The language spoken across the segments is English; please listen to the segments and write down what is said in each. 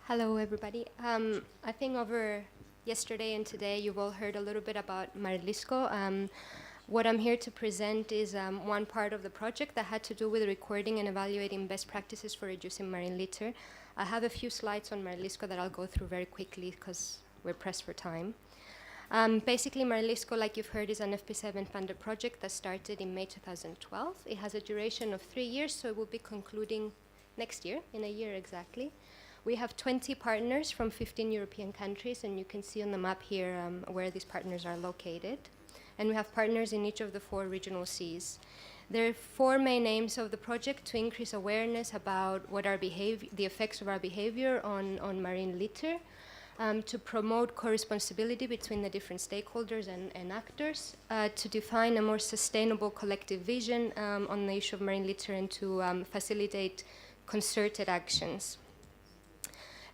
Hello, everybody. I think over yesterday and today, you've all heard a little bit about MARLISCO. What I'm here to present is one part of the project that had to do with recording and evaluating best practices for reducing marine litter. I have a few slides on MARLISCO that I'll go through very quickly because we're pressed for time. Basically, MARLISCO, like you've heard, is an FP7 funded project that started in May 2012. It has a duration of 3 years, so it will be concluding next year, in a year exactly. We have 20 partners from 15 European countries, and you can see on the map here where these partners are located. And we have partners in each of the 4 regional seas. There are 4 main aims of the project: to increase awareness about what our the effects of our behavior on marine litter, to promote co-responsibility between the different stakeholders and actors, to define a more sustainable collective vision on the issue of marine litter, and to facilitate concerted actions.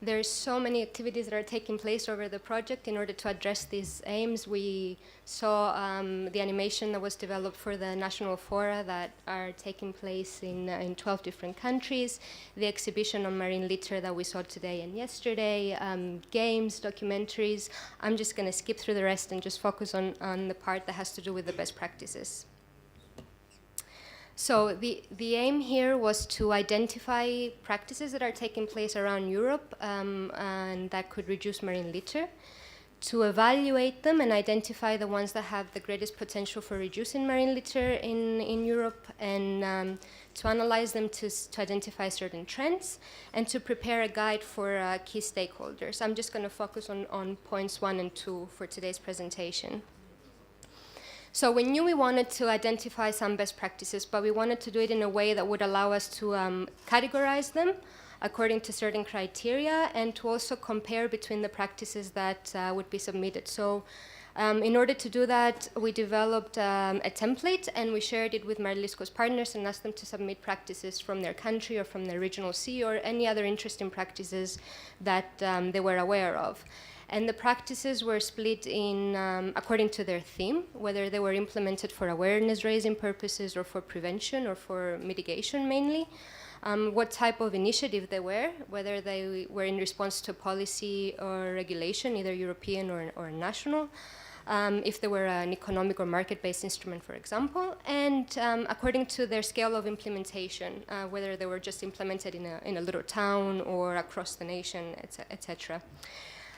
There's so many activities that are taking place over the project in order to address these aims. We saw the animation that was developed for the national fora that are taking place in 12 different countries, the exhibition on marine litter that we saw today and yesterday, games, documentaries. I'm just going to skip through the rest and just focus on the part that has to do with the best practices. So the aim here was to identify practices that are taking place around Europe and that could reduce marine litter, to evaluate them and identify the ones that have the greatest potential for reducing marine litter in Europe, and to analyze them to identify certain trends, and to prepare a guide for key stakeholders. I'm just going to focus on points 1 and 2 for today's presentation. So we knew we wanted to identify some best practices, but we wanted to do it in a way that would allow us to categorize them according to certain criteria, and to also compare between the practices that would be submitted. So in order to do that, we developed a template, and we shared it with MARLISCO's partners and asked them to submit practices from their country or from their regional sea or any other interesting practices that they were aware of. And the practices were split in according to their theme, whether they were implemented for awareness-raising purposes or for prevention or for mitigation mainly, what type of initiative they were, whether they were in response to policy or regulation, either European or national, if they were an economic or market-based instrument, for example, and according to their scale of implementation, whether they were just implemented in a little town or across the nation, etc.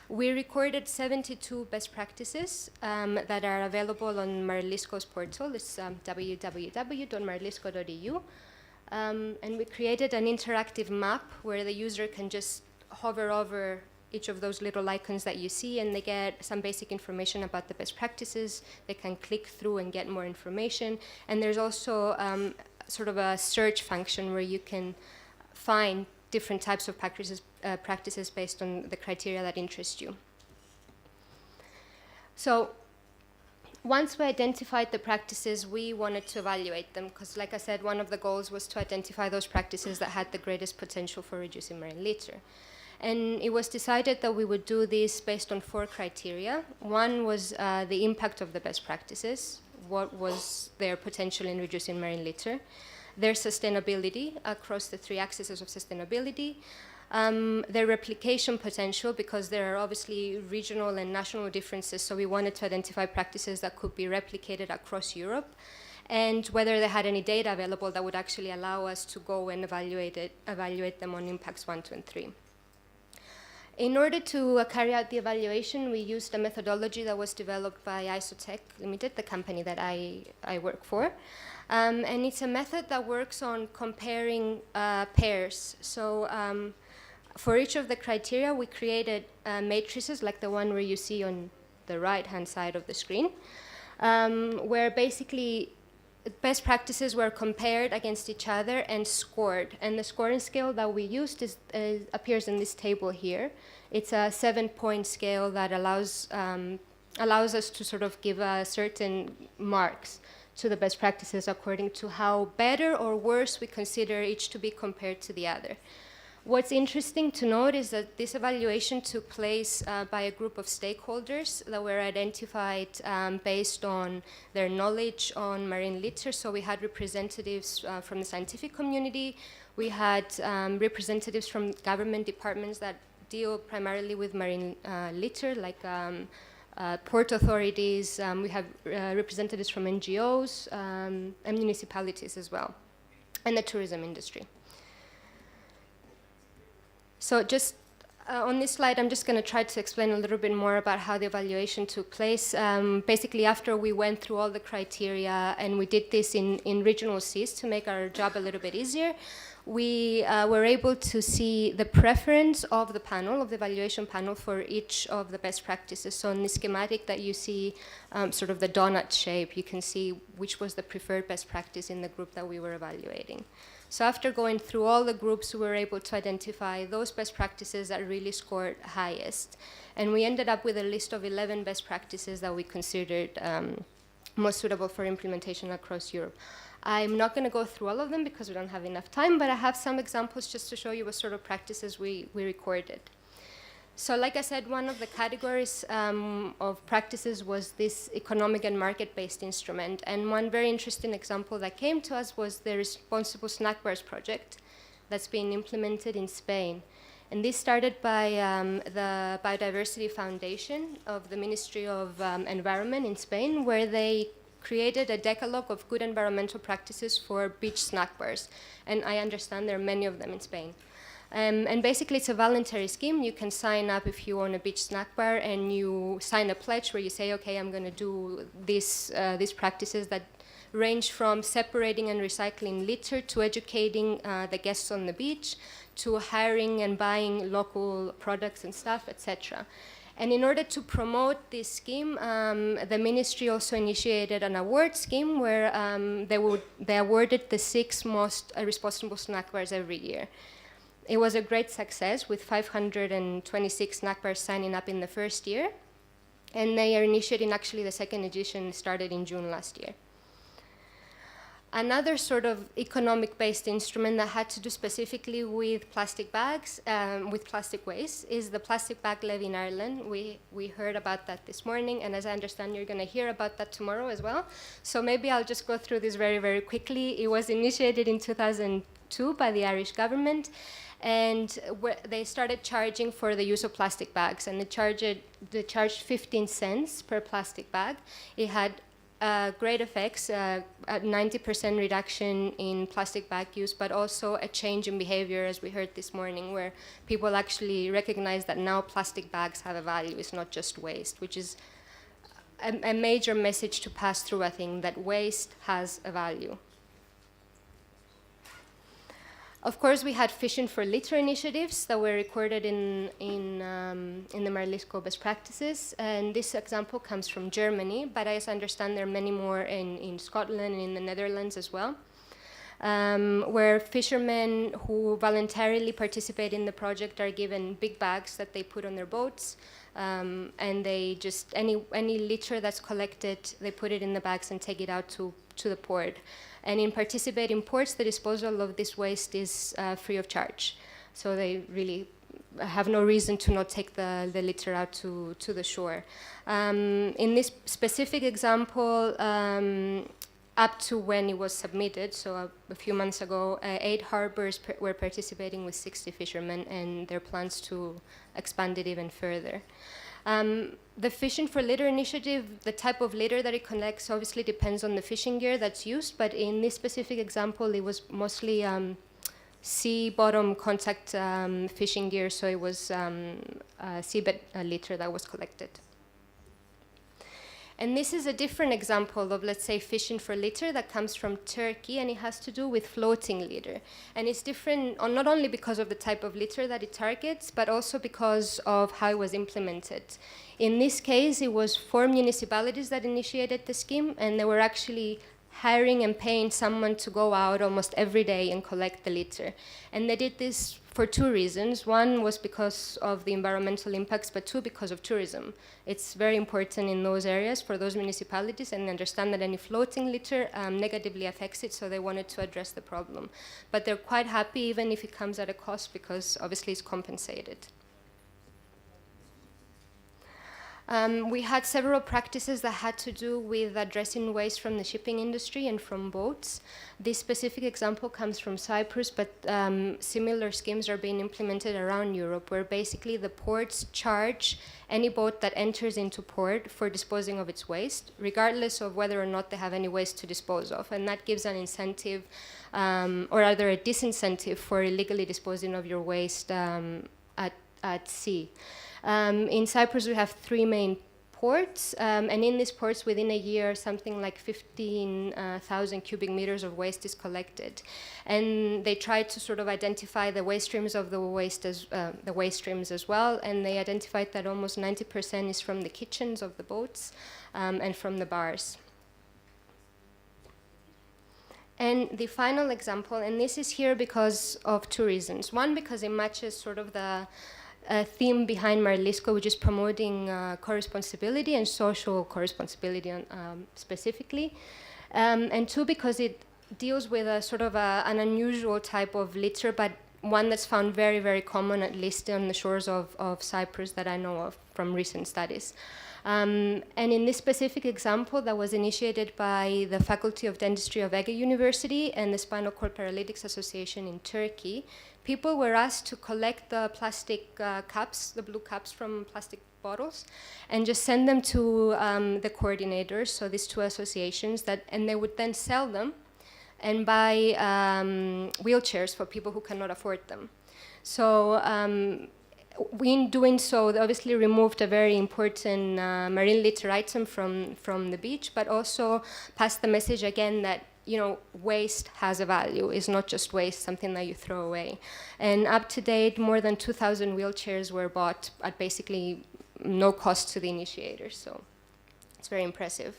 We recorded 72 best practices that are available on MARLISCO's portal. It's www.marlisco.eu. And we created an interactive map where the user can just hover over each of those little icons that you see, and they get some basic information about the best practices. They can click through and get more information. And there's also sort of a search function where you can find different types of practices based on the criteria that interest you. So once we identified the practices, we wanted to evaluate them because, like I said, one of the goals was to identify those practices that had the greatest potential for reducing marine litter. And it was decided that we would do this based on 4 criteria. One was the impact of the best practices. What was their potential in reducing marine litter? Their sustainability across the 3 axes of sustainability, their replication potential, because there are obviously regional and national differences, so we wanted to identify practices that could be replicated across Europe, and whether they had any data available that would actually allow us to go and evaluate them on impacts 1, 2, and 3. In order to carry out the evaluation, we used a methodology that was developed by ISOTECH Ltd, the company that I work for. And it's a method that works on comparing pairs. So for each of the criteria, we created matrices like the one where you see on the right-hand side of the screen, where basically best practices were compared against each other and scored. And the scoring scale that we used appears in this table here. It's a 7-point scale that allows us to sort of give certain marks to the best practices according to how better or worse we consider each to be compared to the other. What's interesting to note is that this evaluation took place by a group of stakeholders that were identified based on their knowledge on marine litter. So we had representatives from the scientific community, we had representatives from government departments that deal primarily with marine litter, like port authorities. We have representatives from NGOs and municipalities as well, and the tourism industry. So just on this slide, I'm just going to try to explain a little bit more about how the evaluation took place. Basically, after we went through all the criteria, and we did this in regional Cs to make our job a little bit easier, we were able to see the preference of the panel, of the evaluation panel, for each of the best practices. So in the schematic that you see, sort of the donut shape, you can see which was the preferred best practice in the group that we were evaluating. So after going through all the groups, we were able to identify those best practices that really scored highest. And we ended up with a list of 11 best practices that we considered most suitable for implementation across Europe. I'm not going to go through all of them because we don't have enough time, but I have some examples just to show you what sort of practices we recorded. So like I said, one of the categories of practices was this economic and market-based instrument. And one very interesting example that came to us was the Responsible Snack Bars project that's being implemented in Spain. And this started by the Biodiversity Foundation of the Ministry of Environment in Spain, where they created a decalogue of good environmental practices for beach snack bars. And I understand there are many of them in Spain. And basically, it's a voluntary scheme. You can sign up if you own a beach snack bar, and you sign a pledge where you say, okay, I'm going to do these practices that range from separating and recycling litter to educating the guests on the beach, to hiring and buying local products and stuff, etc. And in order to promote this scheme, the ministry also initiated an award scheme where they awarded the 6 most responsible snack bars every year. It was a great success, with 526 snack bars signing up in the first year. And they are initiating, actually, the second edition started in June last year. Another sort of economic-based instrument that had to do specifically with plastic bags, with plastic waste, is the plastic bag levy in Ireland. We heard about that this morning, and as I understand, you're going to hear about that tomorrow as well. So maybe I'll just go through this very, very quickly. It was initiated in 2002 by the Irish government, and they started charging for the use of plastic bags, and they charged 15 cents per plastic bag. It had great effects, a 90% reduction in plastic bag use, but also a change in behavior, as we heard this morning, where people actually recognize that now plastic bags have a value. It's not just waste, which is a major message to pass through, I think, that waste has a value. Of course, we had Fishing for Litter initiatives that were recorded in the Marlisco best practices. And this example comes from Germany, but as I understand, there are many more in Scotland and in the Netherlands as well, where fishermen who voluntarily participate in the project are given big bags that they put on their boats. And they just, any litter that's collected, they put it in the bags and take it out to the port. And in participating ports, the disposal of this waste is free of charge. So they really have no reason to not take the litter out to the shore. In this specific example, up to when it was submitted, so a few months ago, 8 harbors were participating with 60 fishermen, and there are plans to expand it even further. The Fishing for Litter initiative, the type of litter that it collects obviously depends on the fishing gear that's used, but in this specific example, it was mostly sea bottom contact fishing gear, so it was seabed litter that was collected. And this is a different example of, let's say, Fishing for Litter that comes from Turkey, and it has to do with floating litter. And it's different not only because of the type of litter that it targets, but also because of how it was implemented. In this case, it was 4 municipalities that initiated the scheme, and they were actually hiring and paying someone to go out almost every day and collect the litter. And they did this for 2 reasons. One was because of the environmental impacts, but 2, because of tourism. It's very important in those areas for those municipalities, and they understand that any floating litter negatively affects it, so they wanted to address the problem. But they're quite happy, even if it comes at a cost, because obviously it's compensated. We had several practices that had to do with addressing waste from the shipping industry and from boats. This specific example comes from Cyprus, but similar schemes are being implemented around Europe, where basically the ports charge any boat that enters into port for disposing of its waste, regardless of whether or not they have any waste to dispose of. And that gives an incentive, or rather a disincentive, for illegally disposing of your waste at sea. In Cyprus, we have 3 main ports, and in these ports, within a year, something like 15,000 cubic meters of waste is collected. And they try to sort of identify the waste streams of the waste streams as well, and they identified that almost 90% is from the kitchens of the boats and from the bars. And the final example, and this is here because of 2 reasons. One, because it matches sort of the theme behind Marlisco, which is promoting co-responsibility and social co-responsibility specifically. And 2, because it deals with a sort of an unusual type of litter, but one that's found very, very common, at least on the shores of Cyprus that I know of from recent studies. And in this specific example that was initiated by the Faculty of Dentistry of Ege University and the Spinal Cord Paralytics Association in Turkey, people were asked to collect the plastic cups, the blue cups from plastic bottles, and just send them to the coordinators, so these 2 associations, and they would then sell them and buy wheelchairs for people who cannot afford them. So in doing so, they obviously removed a very important marine litter item from the beach, but also passed the message again that, you know, waste has a value. It's not just waste, something that you throw away. And up to date, more than 2,000 wheelchairs were bought at basically no cost to the initiators. So it's very impressive.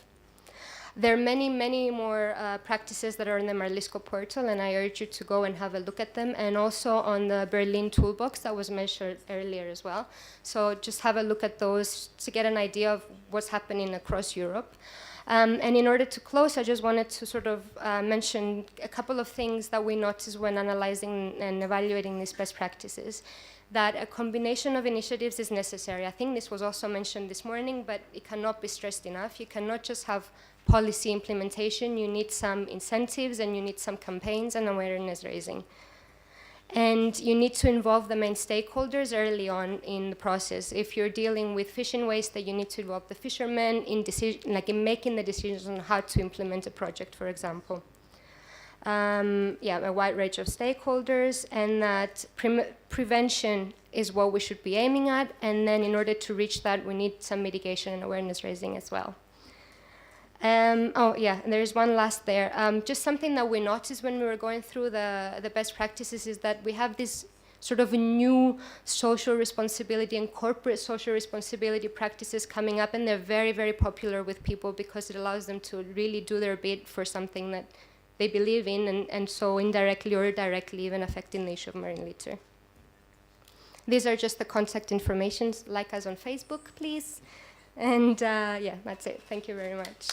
There are many, many more practices that are in the Marlisco portal, and I urge you to go and have a look at them, and also on the Berlin toolbox that was mentioned earlier as well. So just have a look at those to get an idea of what's happening across Europe. And in order to close, I just wanted to sort of mention a couple of things that we noticed when analyzing and evaluating these best practices. That a combination of initiatives is necessary. I think this was also mentioned this morning, but it cannot be stressed enough. You cannot just have policy implementation. You need some incentives, and you need some campaigns and awareness raising. And you need to involve the main stakeholders early on in the process. If you're dealing with fishing waste, that you need to involve the fishermen in making the decisions on how to implement a project, for example. A wide range of stakeholders, and that prevention is what we should be aiming at. And then in order to reach that, we need some mitigation and awareness raising as well. There's one last there. Just something that we noticed when we were going through the best practices is that we have this sort of new social responsibility and corporate social responsibility practices coming up, and they're very, very popular with people because it allows them to really do their bit for something that they believe in, and so indirectly or directly even affecting the issue of marine litter. These are just the contact information. Like us on Facebook, please. And that's it. Thank you very much.